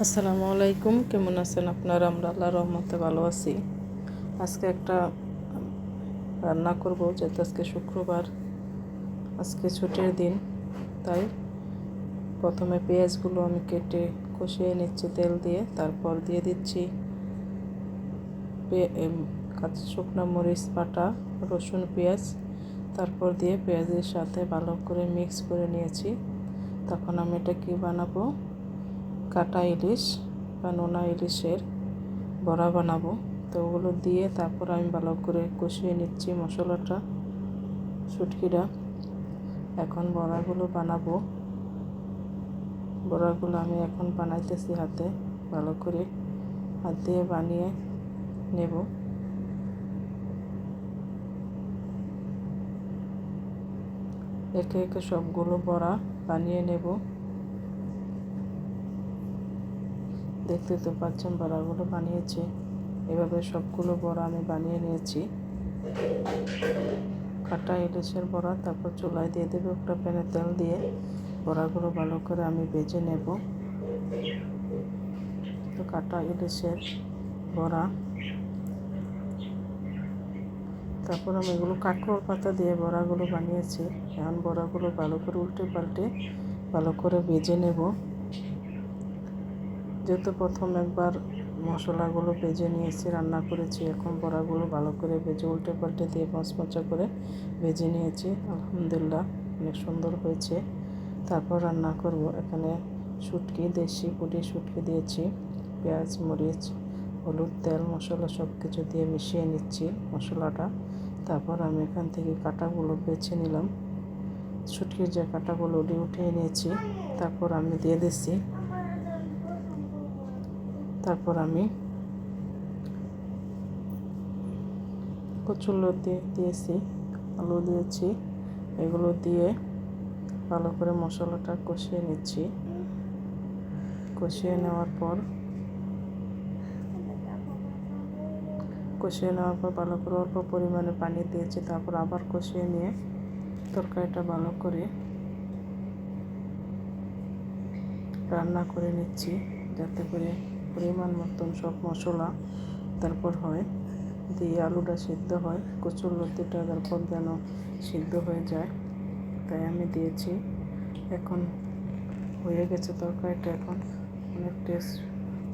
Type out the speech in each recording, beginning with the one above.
আসসালামু আলাইকুম, কেমন আছেন আপনারা? আমরা আল্লাহর রহমতে ভালো আছি। আজকে একটা রান্না করব, যেহেতু আজকে শুক্রবার, আজকে ছুটির দিন। তাই প্রথমে পেঁয়াজগুলো আমি কেটে কষিয়ে নিচ্ছি তেল দিয়ে, তারপর দিয়ে দিচ্ছি কাঁচা শুকনো মরিচ বাটা, রসুন, পেঁয়াজ, তারপর দিয়ে পেঁয়াজের সাথে ভালো করে মিক্স করে নিয়েছি। তখন আমি এটা কি বানাবো, কাটা ইলিশ বা নোনা ইলিশের বড়া বানাবো। তো ওগুলো দিয়ে তারপর আমি ভালো করে কষিয়ে নিচ্ছি মশলাটা, শুটকিটা। এখন বড়াগুলো বানাবো। বড়াগুলো আমি এখন বানাইতেছি হাতে, ভালো করে হাত দিয়ে বানিয়ে নেব। একে একে সবগুলো বড়া বানিয়ে নেব। দেখতে তো পাচ্ছেন বড়াগুলো বানিয়েছি। এভাবে সবগুলো বড়া আমি বানিয়ে নিয়েছি। কাটা ইলিশের বড়া, তারপর চুলায় দিয়ে দেবো একটা প্যানে তেল দিয়ে। বড়াগুলো ভালো করে আমি ভেজে নেব। তো কাটা ইলিশের বড়া, তারপর আমি এগুলো কাঁকরোল পাতা দিয়ে বড়াগুলো বানিয়েছি। এখন বড়াগুলো ভালো করে উল্টে পাল্টে ভালো করে ভেজে নেব। যেহেতু প্রথম একবার মশলাগুলো ভেজে নিয়েছি, রান্না করেছি, এখন বড়াগুলো ভালো করে ভেজে উল্টে পাল্টে দিয়ে মচমচা করে ভেজে নিয়েছি। আলহামদুলিল্লাহ, অনেক সুন্দর হয়েছে। তারপর রান্না করব। এখানে শুটকি, দেশি পুঁটি শুটকি দিয়েছি। পেঁয়াজ, মরিচ, হলুদ, তেল, মশলা সব কিছু দিয়ে মিশিয়ে নিচ্ছি মশলাটা। তারপর আমি এখান থেকে কাঁটাগুলো বেছে নিলাম। শুটকির যে কাঁটাগুলো উঠিয়ে নিয়েছি, তারপর আমি দিয়ে দিচ্ছি। তারপর আমি কচুরলতি দিয়েছি, আলু দিয়েছি। এগুলো দিয়ে ভালো করে মশলাটা কষিয়ে নিচ্ছি। কষিয়ে নেওয়ার পর ভালো করে অল্প পরিমাণে পানি দিয়েছি। তারপর আবার কষিয়ে নিয়ে তরকারিটা ভালো করে রান্না করে নিচ্ছি, যাতে করে পরিমাণ মতন সব মশলা তারপর হয়, দিয়ে আলুটা সিদ্ধ হয়, কচুরলতিটা তারপর যেন সিদ্ধ হয়ে যায়, তাই আমি দিয়েছি। এখন হয়ে গেছে তরকারিটা, এখন অনেক টেস্ট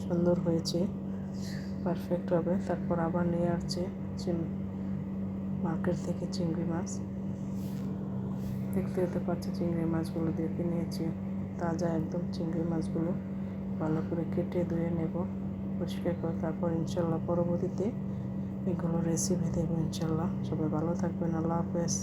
সুন্দর হয়েছে, পারফেক্ট হবে। তারপর আবার নিয়ে আসছে মার্কেট থেকে চিংড়ি মাছ। দেখতে পাচ্ছি চিংড়ি মাছগুলো দেখে নিয়েছি, তাজা একদম চিংড়ি মাছগুলো ভালো করে কেটে ধুয়ে নেব, পরিষ্কার করে। তারপর ইনশাল্লাহ পরবর্তীতে এগুলো রেসিপি দেবো ইনশাল্লাহ। সবাই ভালো থাকবেন, আল্লাহ হাফেজ।